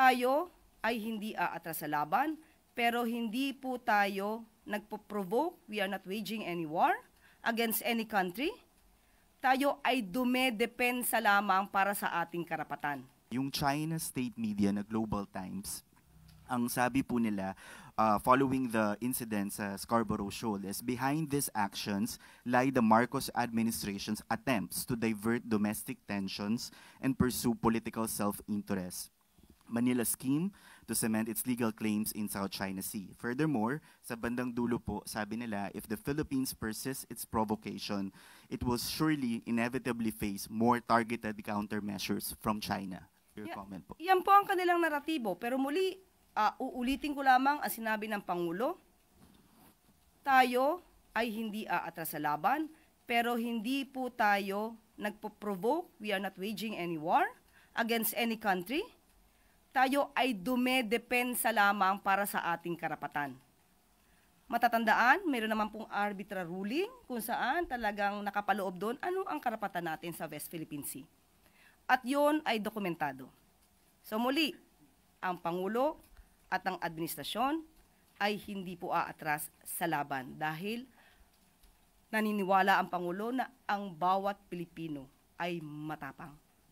Tayo ay hindi aatras sa laban, pero hindi po tayo nagpo-provoke. We are not waging any war against any country. Tayo ay dumedepensa lamang para sa ating karapatan. Yung China state media na Global Times, ang sabi po nila, following the incident sa Scarborough Shoal, is behind these actions lie the Marcos administration's attempts to divert domestic tensions and pursue political self-interest. Manila's scheme to cement its legal claims in South China Sea. Furthermore, sa bandang dulo po, sabi nila, if the Philippines persists its provocation, it will surely inevitably face more targeted countermeasures from China. Your comment po. Yan po ang kanilang naratibo. Pero muli, uulitin ko lamang ang sinabi ng Pangulo. Tayo ay hindi aatras sa laban, pero hindi po tayo nagpo-provoke. We are not waging any war against any country. Tayo ay dumedepensa lamang para sa ating karapatan. Matatandaan, mayroon naman pong arbitral ruling kung saan talagang nakapaloob doon ano ang karapatan natin sa West Philippine Sea. At yon ay dokumentado. So muli, ang Pangulo at ang administrasyon ay hindi po aatras sa laban dahil naniniwala ang Pangulo na ang bawat Pilipino ay matapang.